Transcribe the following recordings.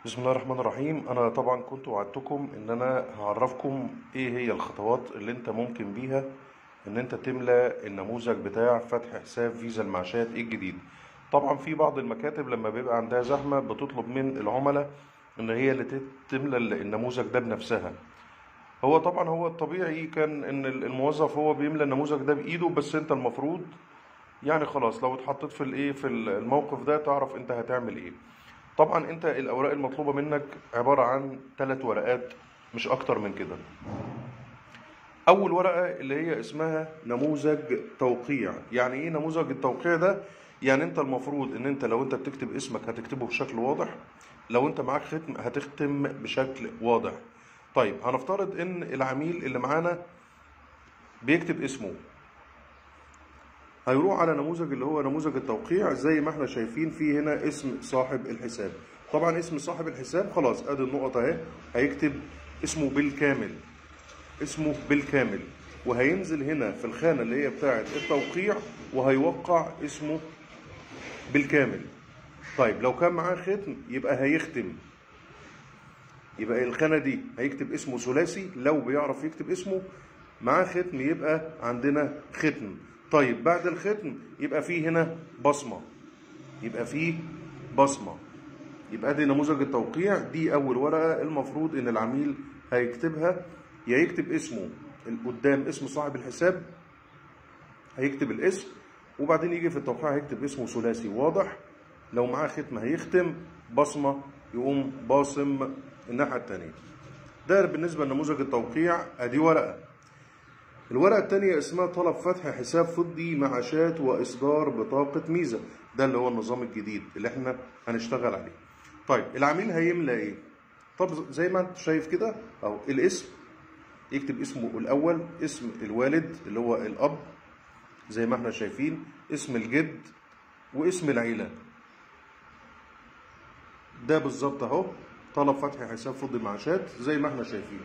بسم الله الرحمن الرحيم. انا طبعا كنت وعدتكم ان انا هعرفكم ايه هي الخطوات اللي انت ممكن بيها ان انت تملى النموذج بتاع فتح حساب فيزا المعاشات الجديد. طبعا في بعض المكاتب لما بيبقى عندها زحمة بتطلب من العملاء ان هي اللي تملى النموذج ده بنفسها. هو طبعا هو الطبيعي كان ان الموظف هو بيملى النموذج ده بايده، بس انت المفروض يعني خلاص لو اتحطيت في الموقف ده تعرف انت هتعمل ايه. طبعا انت الاوراق المطلوبه منك عباره عن 3 ورقات، مش اكتر من كده. اول ورقه اللي هي اسمها نموذج توقيع. يعني ايه نموذج التوقيع ده؟ يعني انت المفروض ان انت لو انت بتكتب اسمك هتكتبه بشكل واضح، لو انت معاك ختم هتختم بشكل واضح. طيب هنفترض ان العميل اللي معانا بيكتب اسمه، هيروح على نموذج اللي هو نموذج التوقيع. زي ما احنا شايفين فيه هنا اسم صاحب الحساب. طبعا اسم صاحب الحساب خلاص ادي النقط اهي، هيكتب اسمه بالكامل، اسمه بالكامل، وهينزل هنا في الخانة اللي هي بتاعة التوقيع وهيوقع اسمه بالكامل. طيب لو كان معاه ختم يبقى هيختم، يبقى الخانة دي هيكتب اسمه ثلاثي. لو بيعرف يكتب اسمه معاه ختم يبقى عندنا ختم. طيب بعد الختم يبقى فيه هنا بصمة، يبقى فيه بصمة. يبقى دي نموذج التوقيع، دي أول ورقة المفروض إن العميل هيكتبها. يا يكتب اسمه قدام اسم صاحب الحساب، هيكتب الاسم، وبعدين يجي في التوقيع هيكتب اسمه ثلاثي واضح. لو معاه ختم هيختم، بصمة يقوم باصم الناحية التانية. ده بالنسبة لنموذج التوقيع. ادي ورقة. الورقة التانية اسمها طلب فتح حساب فضي معاشات وإصدار بطاقة ميزة. ده اللي هو النظام الجديد اللي احنا هنشتغل عليه. طيب العميل هيملى ايه؟ طب زي ما انت شايف كده اهو، الاسم يكتب اسمه الأول، اسم الوالد اللي هو الأب زي ما احنا شايفين، اسم الجد، واسم العيلة. ده بالظبط اهو طلب فتح حساب فضي معاشات زي ما احنا شايفين.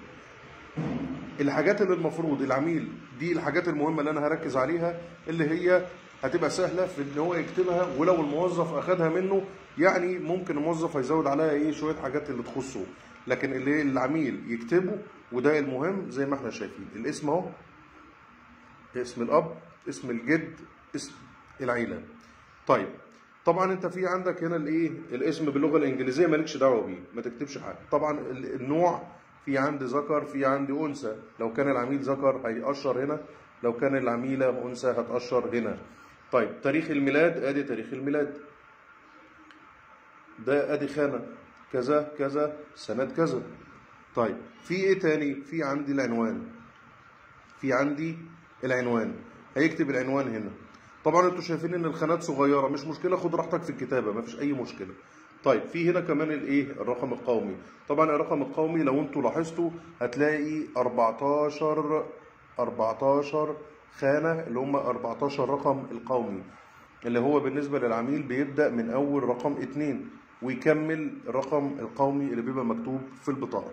الحاجات اللي المفروض العميل، دي الحاجات المهمه اللي انا هركز عليها، اللي هي هتبقى سهله في ان هو يكتبها، ولو الموظف اخدها منه يعني ممكن الموظف هيزود عليها ايه شويه حاجات اللي تخصه، لكن اللي العميل يكتبه وده المهم زي ما احنا شايفين. الاسم اهو، اسم الاب، اسم الجد، اسم العيله. طيب طبعا انت في عندك هنا الايه الاسم باللغه الانجليزيه مالكش دعوه بيه، ما تكتبش حاجه. طبعا النوع، في عندي ذكر في عندي انثى، لو كان العميل ذكر هيقشر هنا، لو كان العميله انثى هتقشر هنا. طيب تاريخ الميلاد، ادي تاريخ الميلاد، ده ادي خانه كذا كذا سنه كذا. طيب في ايه تاني؟ في عندي العنوان، في عندي العنوان، هيكتب العنوان هنا. طبعا انتوا شايفين ان الخانات صغيره، مش مشكله، خد راحتك في الكتابه، مفيش اي مشكله. طيب في هنا كمان الايه الرقم القومي. طبعا الرقم القومي لو انتوا لاحظتوا هتلاقي 14 خانه، اللي هم 14 رقم القومي، اللي هو بالنسبه للعميل بيبدا من اول رقم 2 ويكمل الرقم القومي اللي بيبقى مكتوب في البطاقه.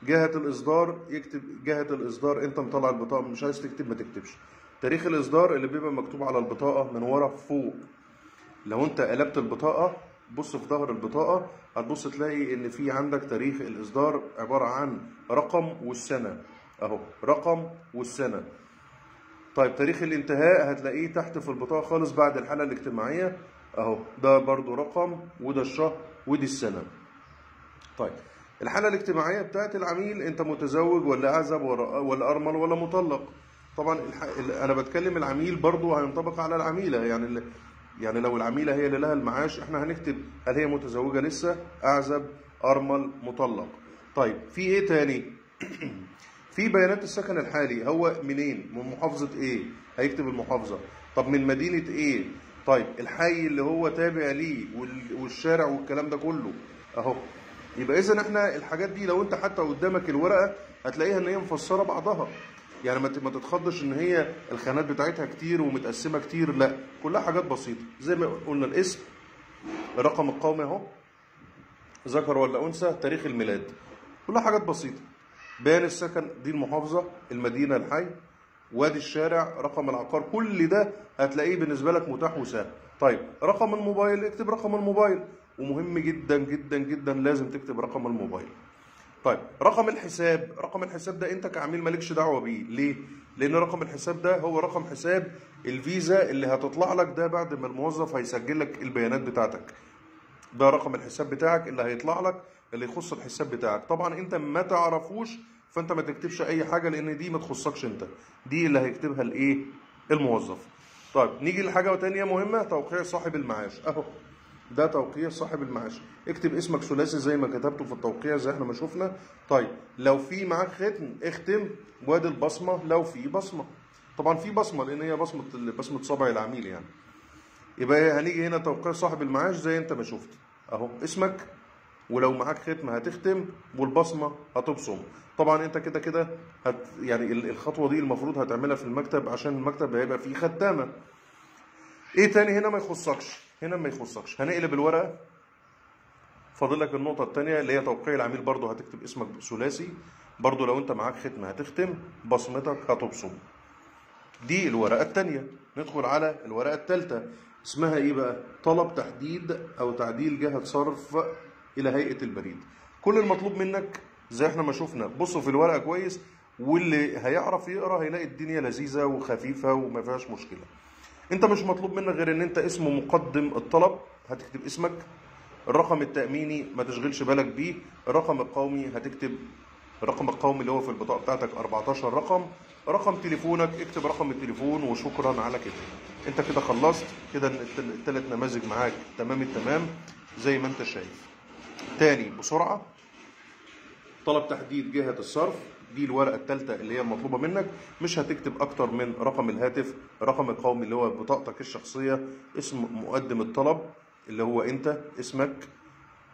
جهة الإصدار يكتب جهة الإصدار، أنت مطلع البطاقة مش عايز تكتب ما تكتبش. تاريخ الإصدار اللي بيبقى مكتوب على البطاقة من ورا فوق. لو أنت قلبت البطاقة بص في ظهر البطاقة هتبص تلاقي إن في عندك تاريخ الإصدار عبارة عن رقم والسنة أهو، رقم والسنة. طيب تاريخ الانتهاء هتلاقيه تحت في البطاقة خالص بعد الحالة الاجتماعية أهو، ده برضو رقم وده الشهر ودي السنة. طيب الحالة الاجتماعية بتاعت العميل، انت متزوج ولا اعزب ولا ارمل ولا مطلق. طبعا انا بتكلم العميل برضو هينطبق على العميلة، يعني لو العميلة هي اللي لها المعاش احنا هنكتب هل هي متزوجة لسه، اعزب، ارمل، مطلق. طيب في ايه تاني؟ في بيانات السكن الحالي، هو منين، من محافظة ايه، هيكتب المحافظة. طب من مدينة ايه. طيب الحي اللي هو تابع ليه والشارع والكلام ده كله اهو. يبقى اذا احنا الحاجات دي لو انت حتى قدامك الورقه هتلاقيها ان هي مفسره بعضها، يعني ما تتخضش ان هي الخانات بتاعتها كتير ومتقسمه كتير، لا كلها حاجات بسيطه. زي ما قلنا الاسم، الرقم القومي اهو، ذكر ولا انثى، تاريخ الميلاد، كلها حاجات بسيطه. بيان السكن دي المحافظه، المدينه، الحي، وادي الشارع، رقم العقار، كل ده هتلاقيه بالنسبه لك متاح وسهل. طيب رقم الموبايل، اكتب رقم الموبايل. ومهم جدا جدا جدا لازم تكتب رقم الموبايل. طيب رقم الحساب ده انت كعميل مالكش دعوه بيه. ليه؟ لان رقم الحساب ده هو رقم حساب الفيزا اللي هتطلع لك ده بعد ما الموظف هيسجل لك البيانات بتاعتك. ده رقم الحساب بتاعك اللي هيطلع لك اللي يخص الحساب بتاعك. طبعا انت ما تعرفوش فانت ما تكتبش اي حاجه لان دي ما تخصكش انت، دي اللي هيكتبها الايه؟ الموظف. طيب نيجي لحاجه تانية مهمه، توقيع صاحب المعاش. اهو ده توقيع صاحب المعاش. اكتب اسمك ثلاثي زي ما كتبته في التوقيع زي احنا ما شفنا. طيب لو في معاك ختم اختم، وادي البصمه لو في بصمه. طبعا في بصمه لان هي بصمه صبع العميل يعني. يبقى هنيجي هنا توقيع صاحب المعاش زي انت ما شفت اهو، اسمك ولو معاك ختم هتختم والبصمه هتبصم. طبعا انت كده كده يعني الخطوه دي المفروض هتعملها في المكتب عشان المكتب هيبقى فيه ختامه. ايه تاني هنا ما يخصكش؟ هنا ما يخصكش. هنقلب الورقه، فاضل لك النقطه الثانيه اللي هي توقيع العميل. برضو هتكتب اسمك ثلاثي، برضو لو انت معاك ختم هتختم، بصمتك هتبصم. دي الورقه الثانيه. ندخل على الورقه الثالثه، اسمها ايه بقى؟ طلب تحديد او تعديل جهه صرف الى هيئه البريد. كل المطلوب منك زي احنا ما شفنا، بصوا في الورقه كويس، واللي هيعرف يقرا هيلاقي الدنيا لذيذه وخفيفه وما فيهاش مشكله. انت مش مطلوب منك غير ان انت اسم مقدم الطلب هتكتب اسمك، الرقم التأميني ما تشغلش بالك بيه، الرقم القومي هتكتب الرقم القومي اللي هو في البطاقة بتاعتك 14 رقم، رقم تليفونك اكتب رقم التليفون، وشكرا على كده. انت كده خلصت. كده الثلاث نماذج معاك تمام التمام زي ما انت شايف. تاني بسرعة، طلب تحديد جهة الصرف، دي الورقة الثالثة اللي هي المطلوبة منك. مش هتكتب أكتر من رقم الهاتف، الرقم القومي اللي هو بطاقتك الشخصية، اسم مقدم الطلب اللي هو أنت اسمك،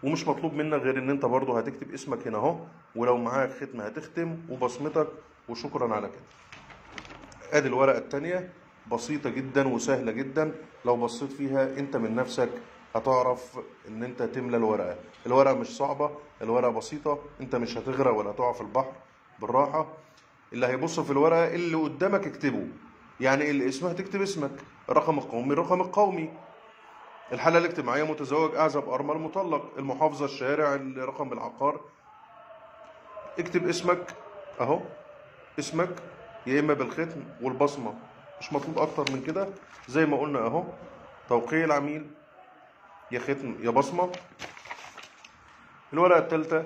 ومش مطلوب منك غير إن أنت برضه هتكتب اسمك هنا أهو، ولو معاك ختم هتختم وبصمتك، وشكرا على كده. أدي الورقة الثانية بسيطة جدا وسهلة جدا، لو بصيت فيها أنت من نفسك هتعرف ان انت تملى الورقه. الورقه مش صعبه، الورقه بسيطه، انت مش هتغرق ولا تقع في البحر، بالراحه. اللي هيبص في الورقه اللي قدامك اكتبه، يعني اللي اسمها تكتب اسمك، الرقم القومي الرقم القومي، الحاله الاجتماعيه متزوج اعزب ارمل مطلق، المحافظه الشارع رقم العقار، اكتب اسمك اهو، اسمك يا اما بالختم والبصمه، مش مطلوب اكتر من كده. زي ما قلنا اهو، توقيع العميل يا ختم يا بصمه. الورقه الثالثه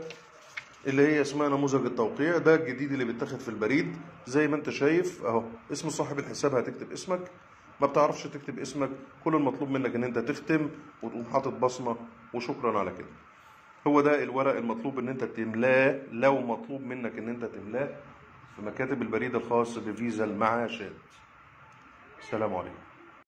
اللي هي اسمها نموذج التوقيع، ده الجديد اللي بيتاخد في البريد زي ما انت شايف اهو، اسم صاحب الحساب هتكتب اسمك. ما بتعرفش تكتب اسمك، كل المطلوب منك ان انت تختم وتقوم حاطط بصمه، وشكرا على كده. هو ده الورق المطلوب ان انت تملاه، لو مطلوب منك ان انت تملاه في مكاتب البريد الخاص بفيزا المعاشات. السلام عليكم.